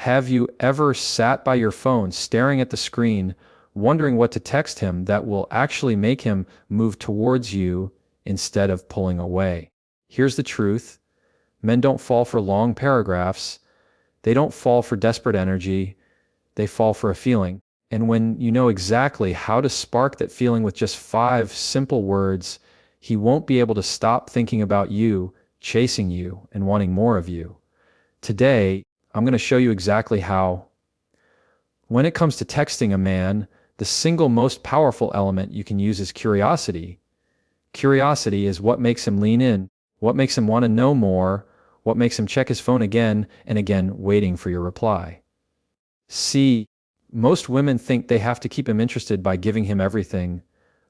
Have you ever sat by your phone staring at the screen, wondering what to text him that will actually make him move towards you instead of pulling away? Here's the truth. Men don't fall for long paragraphs. They don't fall for desperate energy. They fall for a feeling. And when you know exactly how to spark that feeling with just 5 simple words, he won't be able to stop thinking about you, chasing you, and wanting more of you. Today, I'm going to show you exactly how. When it comes to texting a man, the single most powerful element you can use is curiosity. Curiosity is what makes him lean in, what makes him want to know more, what makes him check his phone again and again, waiting for your reply. See, most women think they have to keep him interested by giving him everything,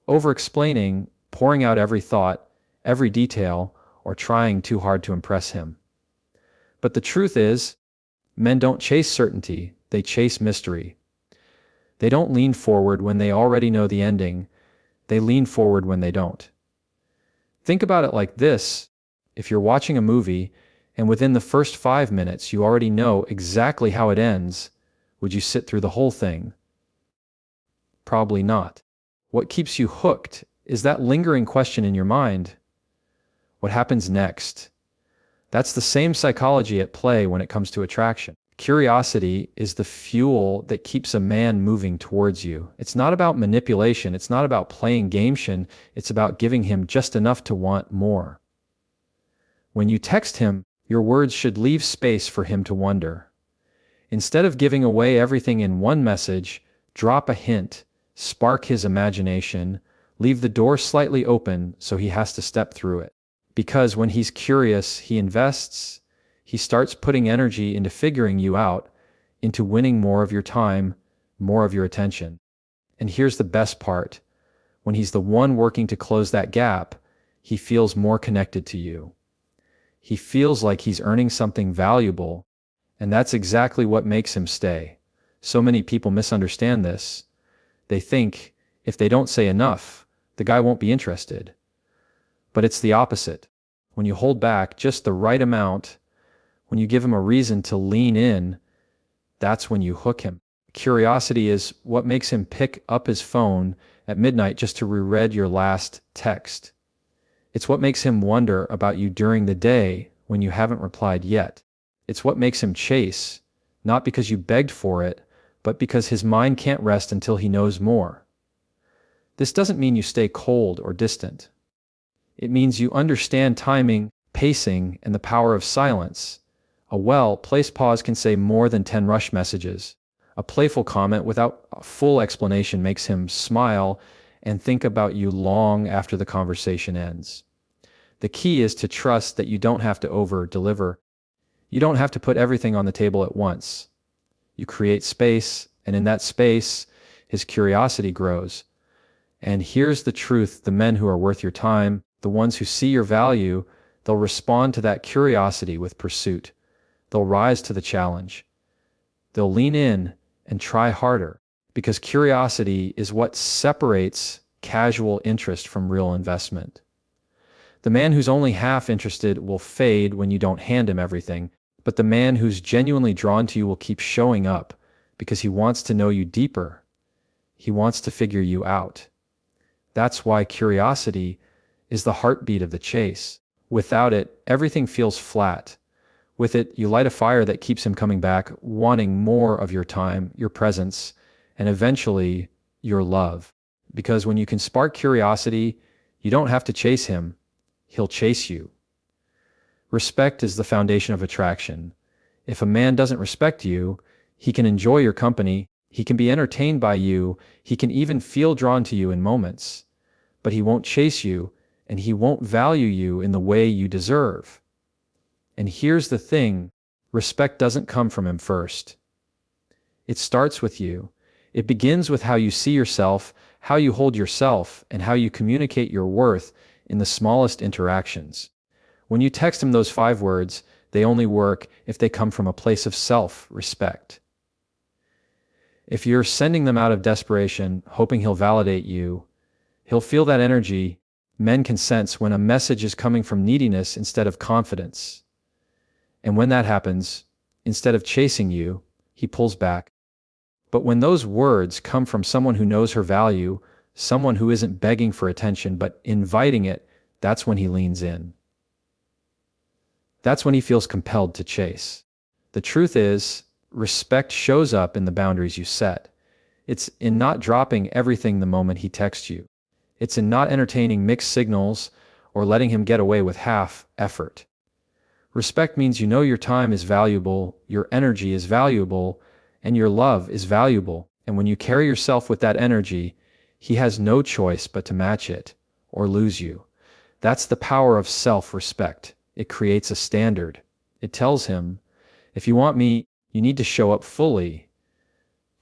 over-explaining, pouring out every thought, every detail, or trying too hard to impress him. But the truth is, men don't chase certainty, they chase mystery. They don't lean forward when they already know the ending, they lean forward when they don't. Think about it like this: if you're watching a movie, and within the first 5 minutes you already know exactly how it ends, would you sit through the whole thing? Probably not. What keeps you hooked is that lingering question in your mind. What happens next? That's the same psychology at play when it comes to attraction. Curiosity is the fuel that keeps a man moving towards you. It's not about manipulation. It's not about playing gameshin. It's about giving him just enough to want more. When you text him, your words should leave space for him to wonder. Instead of giving away everything in one message, drop a hint, spark his imagination, leave the door slightly open so he has to step through it. Because when he's curious, he invests, he starts putting energy into figuring you out, into winning more of your time, more of your attention. And here's the best part. When he's the one working to close that gap, he feels more connected to you. He feels like he's earning something valuable, and that's exactly what makes him stay. So many people misunderstand this. They think if they don't say enough, the guy won't be interested. But it's the opposite. When you hold back just the right amount, when you give him a reason to lean in, that's when you hook him. Curiosity is what makes him pick up his phone at midnight just to reread your last text. It's what makes him wonder about you during the day when you haven't replied yet. It's what makes him chase, not because you begged for it, but because his mind can't rest until he knows more. This doesn't mean you stay cold or distant. It means you understand timing, pacing, and the power of silence. A well-placed pause can say more than 10 rush messages. A playful comment without a full explanation makes him smile and think about you long after the conversation ends. The key is to trust that you don't have to over-deliver. You don't have to put everything on the table at once. You create space, and in that space, his curiosity grows. And here's the truth: the men who are worth your time, the ones who see your value, they'll respond to that curiosity with pursuit. They'll rise to the challenge. They'll lean in and try harder, because curiosity is what separates casual interest from real investment. The man who's only half interested will fade when you don't hand him everything, but the man who's genuinely drawn to you will keep showing up because he wants to know you deeper. He wants to figure you out. That's why curiosity is the heartbeat of the chase. Without it, everything feels flat. With it, you light a fire that keeps him coming back, wanting more of your time, your presence, and eventually, your love. Because when you can spark curiosity, you don't have to chase him. He'll chase you. Respect is the foundation of attraction. If a man doesn't respect you, he can enjoy your company, he can be entertained by you, he can even feel drawn to you in moments. But he won't chase you, and he won't value you in the way you deserve. And here's the thing: respect doesn't come from him first. It starts with you. It begins with how you see yourself, how you hold yourself, and how you communicate your worth in the smallest interactions. When you text him those 5 words, they only work if they come from a place of self-respect. If you're sending them out of desperation, hoping he'll validate you, he'll feel that energy. Men can sense when a message is coming from neediness instead of confidence. And when that happens, instead of chasing you, he pulls back. But when those words come from someone who knows her value, someone who isn't begging for attention but inviting it, that's when he leans in. That's when he feels compelled to chase. The truth is, respect shows up in the boundaries you set. It's in not dropping everything the moment he texts you. It's in not entertaining mixed signals or letting him get away with half effort. Respect means you know your time is valuable, your energy is valuable, and your love is valuable. And when you carry yourself with that energy, he has no choice but to match it or lose you. That's the power of self-respect. It creates a standard. It tells him, if you want me, you need to show up fully.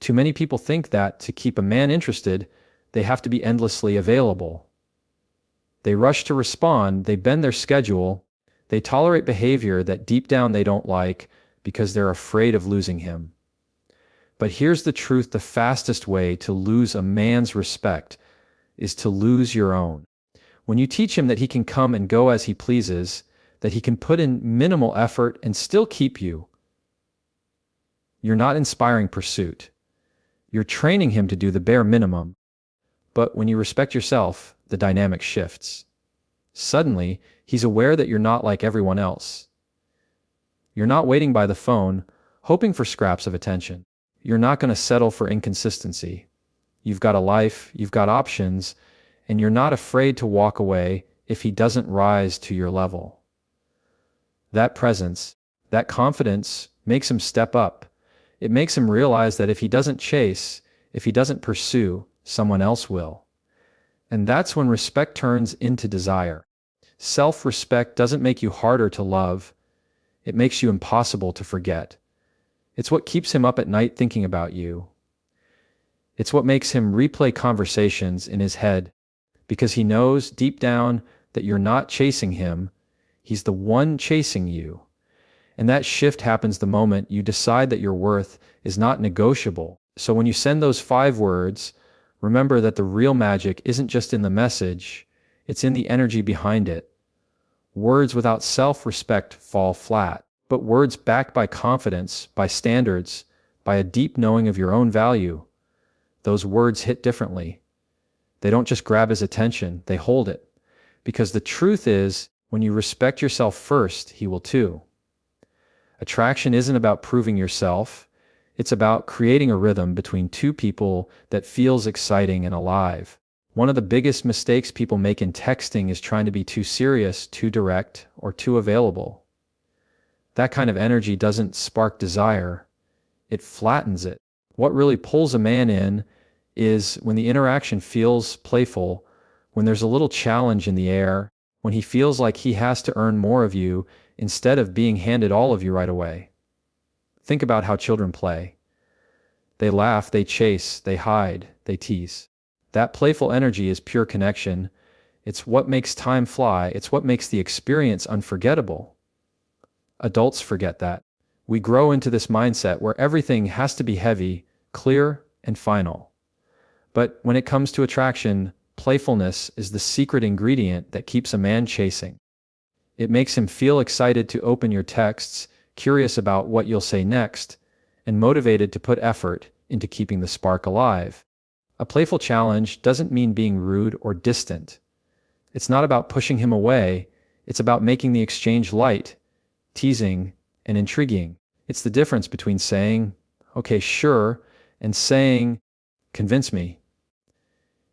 Too many people think that to keep a man interested, they have to be endlessly available. They rush to respond, they bend their schedule, they tolerate behavior that deep down they don't like because they're afraid of losing him. But here's the truth: the fastest way to lose a man's respect is to lose your own. When you teach him that he can come and go as he pleases, that he can put in minimal effort and still keep you, you're not inspiring pursuit. You're training him to do the bare minimum. But when you respect yourself, the dynamic shifts. Suddenly, he's aware that you're not like everyone else. You're not waiting by the phone, hoping for scraps of attention. You're not going to settle for inconsistency. You've got a life, you've got options, and you're not afraid to walk away if he doesn't rise to your level. That presence, that confidence makes him step up. It makes him realize that if he doesn't chase, if he doesn't pursue, someone else will. And that's when respect turns into desire. Self-respect doesn't make you harder to love. It makes you impossible to forget. It's what keeps him up at night thinking about you. It's what makes him replay conversations in his head, because he knows deep down that you're not chasing him. He's the one chasing you. And that shift happens the moment you decide that your worth is not negotiable. So when you send those 5 words, remember that the real magic isn't just in the message, it's in the energy behind it. Words without self-respect fall flat, but words backed by confidence, by standards, by a deep knowing of your own value, those words hit differently. They don't just grab his attention, they hold it. Because the truth is, when you respect yourself first, he will too. Attraction isn't about proving yourself. It's about creating a rhythm between two people that feels exciting and alive. One of the biggest mistakes people make in texting is trying to be too serious, too direct, or too available. That kind of energy doesn't spark desire. It flattens it. What really pulls a man in is when the interaction feels playful, when there's a little challenge in the air, when he feels like he has to earn more of you instead of being handed all of you right away. Think about how children play. They laugh, they chase, they hide, they tease. That playful energy is pure connection. It's what makes time fly. It's what makes the experience unforgettable. Adults forget that. We grow into this mindset where everything has to be heavy, clear, and final. But when it comes to attraction, playfulness is the secret ingredient that keeps a man chasing. It makes him feel excited to open your texts, curious about what you'll say next, and motivated to put effort into keeping the spark alive. A playful challenge doesn't mean being rude or distant. It's not about pushing him away. It's about making the exchange light, teasing, and intriguing. It's the difference between saying, "Okay, sure," and saying, "Convince me."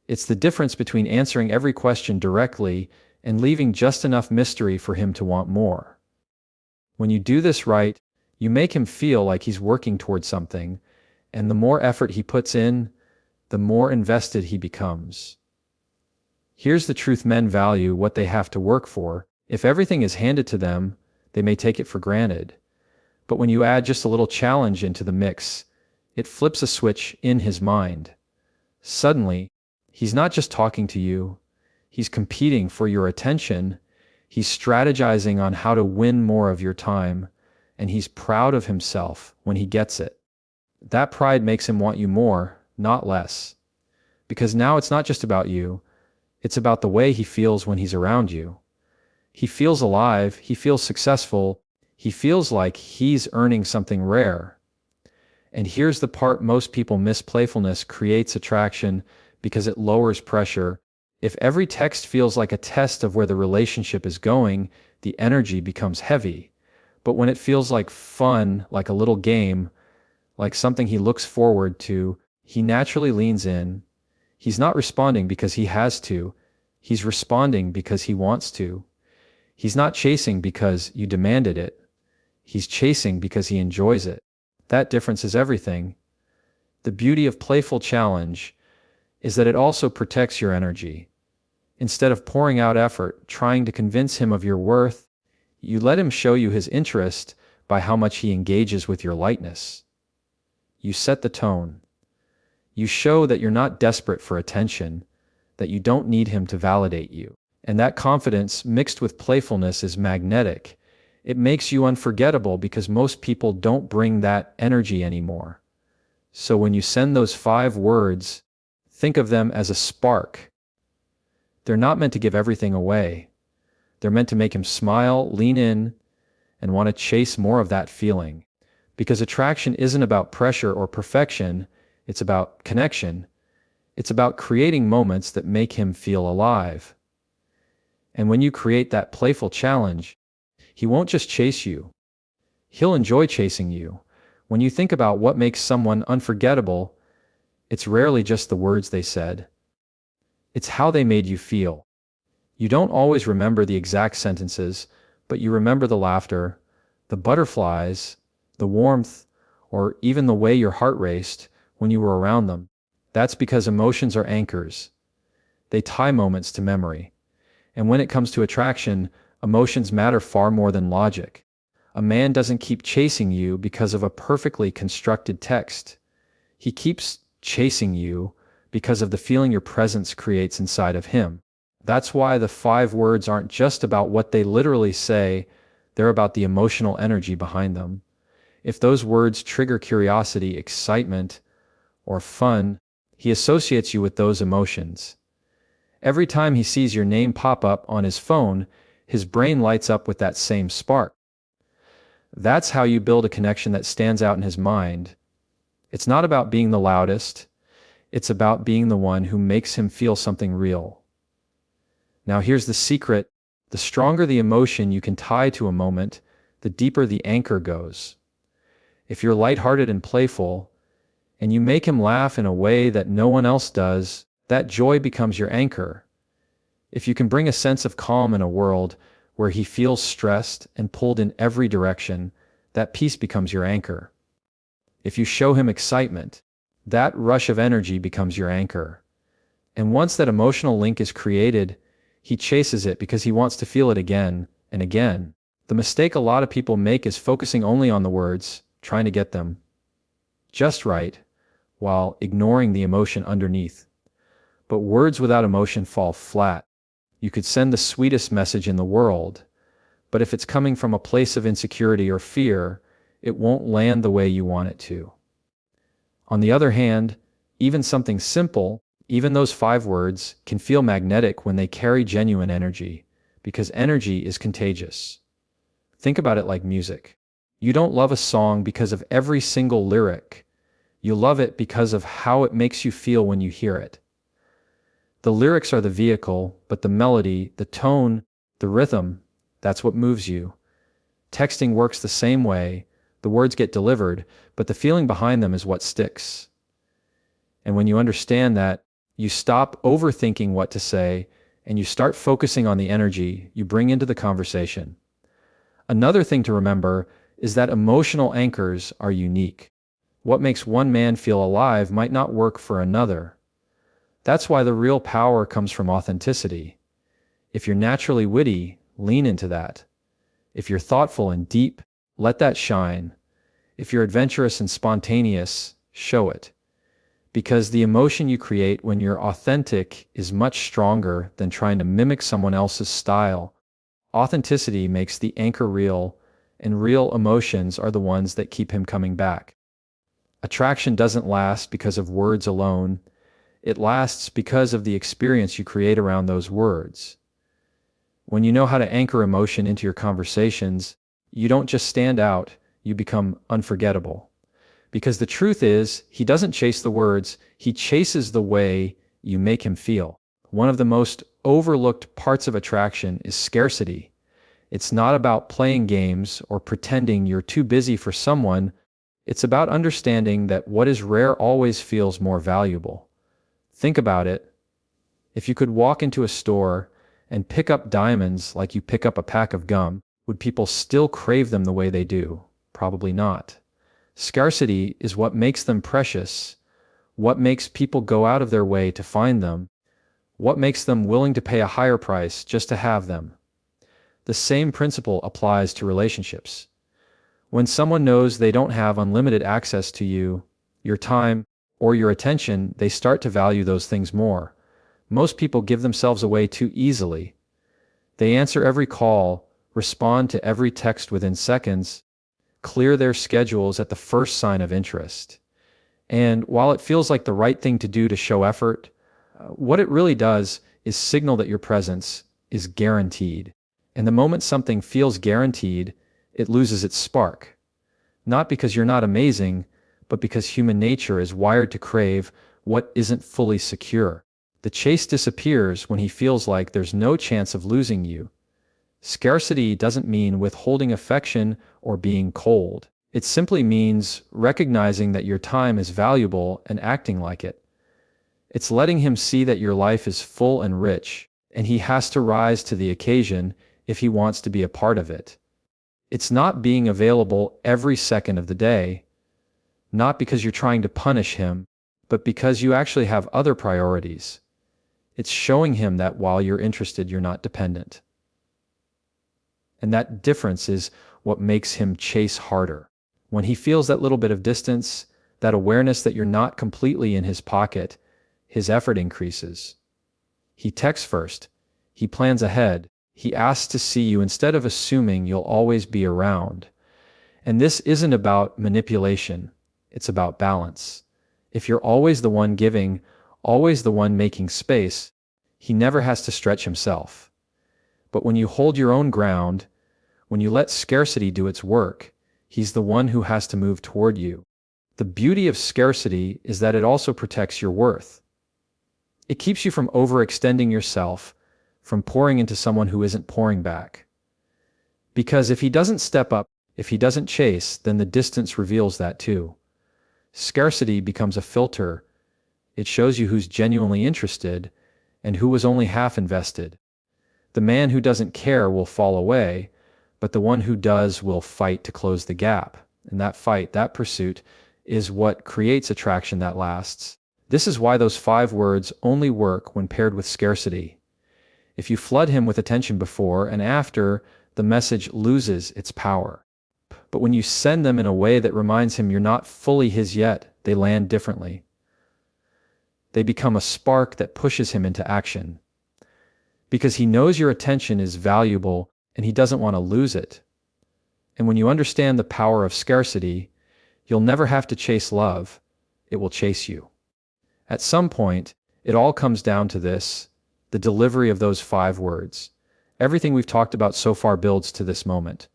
It's the difference between answering every question directly and leaving just enough mystery for him to want more. When you do this right, you make him feel like he's working towards something, and the more effort he puts in, the more invested he becomes. Here's the truth: men value what they have to work for. If everything is handed to them, they may take it for granted. But when you add just a little challenge into the mix, it flips a switch in his mind. Suddenly, he's not just talking to you, he's competing for your attention, he's strategizing on how to win more of your time, and he's proud of himself when he gets it. That pride makes him want you more, not less. Because now it's not just about you, it's about the way he feels when he's around you. He feels alive, he feels successful, he feels like he's earning something rare. And here's the part most people miss: playfulness creates attraction because it lowers pressure. If every text feels like a test of where the relationship is going, the energy becomes heavy. But when it feels like fun, like a little game, like something he looks forward to, he naturally leans in. He's not responding because he has to. He's responding because he wants to. He's not chasing because you demanded it. He's chasing because he enjoys it. That difference is everything. The beauty of playful challenge is that it also protects your energy. Instead of pouring out effort, trying to convince him of your worth, you let him show you his interest by how much he engages with your lightness. You set the tone. You show that you're not desperate for attention, that you don't need him to validate you. And that confidence mixed with playfulness is magnetic. It makes you unforgettable because most people don't bring that energy anymore. So when you send those 5 words, think of them as a spark. They're not meant to give everything away. They're meant to make him smile, lean in, and want to chase more of that feeling. Because attraction isn't about pressure or perfection, it's about connection. It's about creating moments that make him feel alive. And when you create that playful challenge, he won't just chase you. He'll enjoy chasing you. When you think about what makes someone unforgettable, it's rarely just the words they said. It's how they made you feel. You don't always remember the exact sentences, but you remember the laughter, the butterflies, the warmth, or even the way your heart raced when you were around them. That's because emotions are anchors. They tie moments to memory. And when it comes to attraction, emotions matter far more than logic. A man doesn't keep chasing you because of a perfectly constructed text. He keeps chasing you because of the feeling your presence creates inside of him. That's why the 5 words aren't just about what they literally say, they're about the emotional energy behind them. If those words trigger curiosity, excitement, or fun, he associates you with those emotions. Every time he sees your name pop up on his phone, his brain lights up with that same spark. That's how you build a connection that stands out in his mind. It's not about being the loudest, it's about being the one who makes him feel something real. Now here's the secret: the stronger the emotion you can tie to a moment, the deeper the anchor goes. If you're lighthearted and playful, and you make him laugh in a way that no one else does, that joy becomes your anchor. If you can bring a sense of calm in a world where he feels stressed and pulled in every direction, that peace becomes your anchor. If you show him excitement, that rush of energy becomes your anchor. And once that emotional link is created, he chases it because he wants to feel it again and again. The mistake a lot of people make is focusing only on the words, trying to get them just right, while ignoring the emotion underneath. But words without emotion fall flat. You could send the sweetest message in the world, but if it's coming from a place of insecurity or fear, it won't land the way you want it to. On the other hand, even something simple, even those 5 words, can feel magnetic when they carry genuine energy, because energy is contagious. Think about it like music. You don't love a song because of every single lyric. You love it because of how it makes you feel when you hear it. The lyrics are the vehicle, but the melody, the tone, the rhythm, that's what moves you. Texting works the same way. The words get delivered, but the feeling behind them is what sticks. And when you understand that, you stop overthinking what to say, and you start focusing on the energy you bring into the conversation. Another thing to remember is that emotional anchors are unique. What makes one man feel alive might not work for another. That's why the real power comes from authenticity. If you're naturally witty, lean into that. If you're thoughtful and deep, let that shine. If you're adventurous and spontaneous, show it. Because the emotion you create when you're authentic is much stronger than trying to mimic someone else's style. Authenticity makes the anchor real, and real emotions are the ones that keep him coming back. Attraction doesn't last because of words alone. It lasts because of the experience you create around those words. When you know how to anchor emotion into your conversations, you don't just stand out, you become unforgettable. Because the truth is, he doesn't chase the words, he chases the way you make him feel. One of the most overlooked parts of attraction is scarcity. It's not about playing games or pretending you're too busy for someone. It's about understanding that what is rare always feels more valuable. Think about it. If you could walk into a store and pick up diamonds like you pick up a pack of gum, would people still crave them the way they do? Probably not. Scarcity is what makes them precious, what makes people go out of their way to find them, what makes them willing to pay a higher price just to have them. The same principle applies to relationships. When someone knows they don't have unlimited access to you, your time, or your attention, they start to value those things more. Most people give themselves away too easily. They answer every call, respond to every text within seconds, clear their schedules at the first sign of interest. And while it feels like the right thing to do to show effort, what it really does is signal that your presence is guaranteed. And the moment something feels guaranteed, it loses its spark. Not because you're not amazing, but because human nature is wired to crave what isn't fully secure. The chase disappears when he feels like there's no chance of losing you. Scarcity doesn't mean withholding affection or being cold. It simply means recognizing that your time is valuable and acting like it. It's letting him see that your life is full and rich, and he has to rise to the occasion if he wants to be a part of it. It's not being available every second of the day, not because you're trying to punish him, but because you actually have other priorities. It's showing him that while you're interested, you're not dependent. And that difference is what makes him chase harder. When he feels that little bit of distance, that awareness that you're not completely in his pocket, his effort increases. He texts first. He plans ahead. He asks to see you instead of assuming you'll always be around. And this isn't about manipulation. It's about balance. If you're always the one giving, always the one making space, he never has to stretch himself. But when you hold your own ground, when you let scarcity do its work, he's the one who has to move toward you. The beauty of scarcity is that it also protects your worth. It keeps you from overextending yourself, from pouring into someone who isn't pouring back. Because if he doesn't step up, if he doesn't chase, then the distance reveals that too. Scarcity becomes a filter. It shows you who's genuinely interested and who was only half invested. The man who doesn't care will fall away, but the one who does will fight to close the gap. And that fight, that pursuit, is what creates attraction that lasts. This is why those 5 words only work when paired with scarcity. If you flood him with attention before and after, the message loses its power. But when you send them in a way that reminds him you're not fully his yet, they land differently. They become a spark that pushes him into action. Because he knows your attention is valuable and he doesn't want to lose it. And when you understand the power of scarcity, you'll never have to chase love. It will chase you. At some point, it all comes down to this, the delivery of those 5 words. Everything we've talked about so far builds to this moment.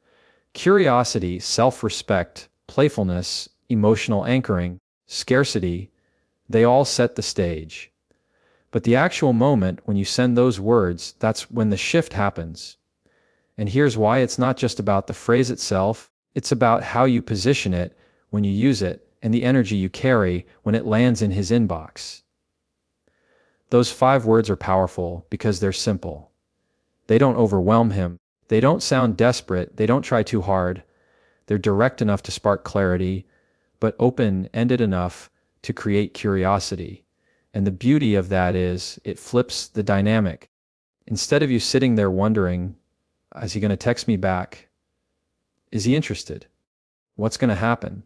Curiosity, self-respect, playfulness, emotional anchoring, scarcity, they all set the stage. But the actual moment when you send those words, that's when the shift happens. And here's why: it's not just about the phrase itself, it's about how you position it when you use it, and the energy you carry when it lands in his inbox. Those 5 words are powerful because they're simple. They don't overwhelm him. They don't sound desperate. They don't try too hard. They're direct enough to spark clarity, but open-ended enough to create curiosity. And the beauty of that is it flips the dynamic. Instead of you sitting there wondering, is he going to text me back? Is he interested? What's going to happen?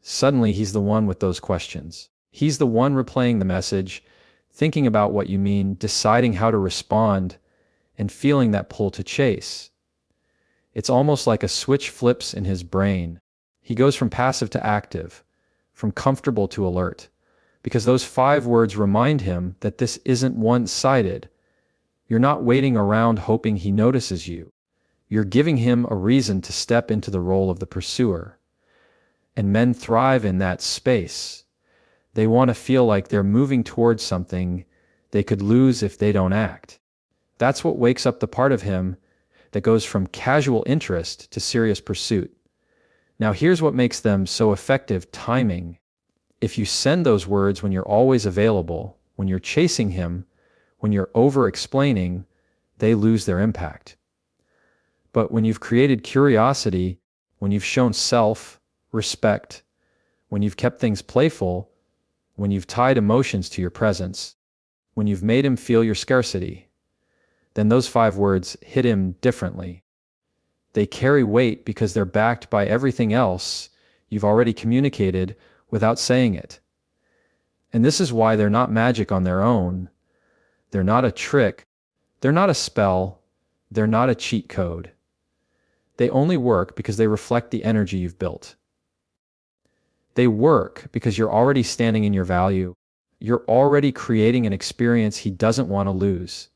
Suddenly he's the one with those questions. He's the one replaying the message, thinking about what you mean, deciding how to respond, and feeling that pull to chase. It's almost like a switch flips in his brain. He goes from passive to active, from comfortable to alert, because those 5 words remind him that this isn't one-sided. You're not waiting around hoping he notices you. You're giving him a reason to step into the role of the pursuer. And men thrive in that space. They want to feel like they're moving towards something they could lose if they don't act. That's what wakes up the part of him that goes from casual interest to serious pursuit. Now here's what makes them so effective: timing. If you send those words when you're always available, when you're chasing him, when you're over-explaining, they lose their impact. But when you've created curiosity, when you've shown self-respect, when you've kept things playful, when you've tied emotions to your presence, when you've made him feel your scarcity, then those 5 words hit him differently. They carry weight because they're backed by everything else you've already communicated without saying it. And this is why they're not magic on their own. They're not a trick. They're not a spell. They're not a cheat code. They only work because they reflect the energy you've built. They work because you're already standing in your value. You're already creating an experience he doesn't want to lose.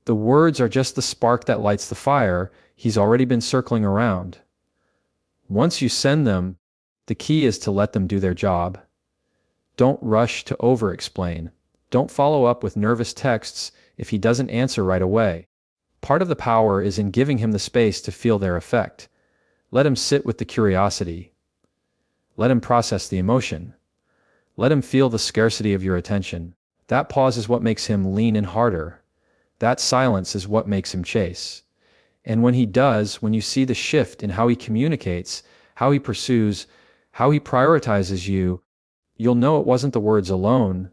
The words are just the spark that lights the fire he's already been circling around. Once you send them, the key is to let them do their job. Don't rush to over-explain. Don't follow up with nervous texts if he doesn't answer right away. Part of the power is in giving him the space to feel their effect. Let him sit with the curiosity. Let him process the emotion. Let him feel the scarcity of your attention. That pause is what makes him lean in harder. That silence is what makes him chase. And when he does, when you see the shift in how he communicates, how he pursues, how he prioritizes you, you'll know it wasn't the words alone.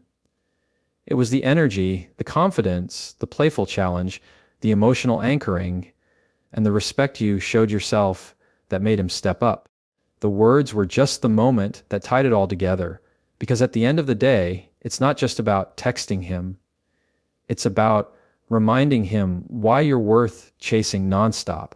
It was the energy, the confidence, the playful challenge, the emotional anchoring, and the respect you showed yourself that made him step up. The words were just the moment that tied it all together, because at the end of the day, it's not just about texting him. It's about reminding him why you're worth chasing nonstop.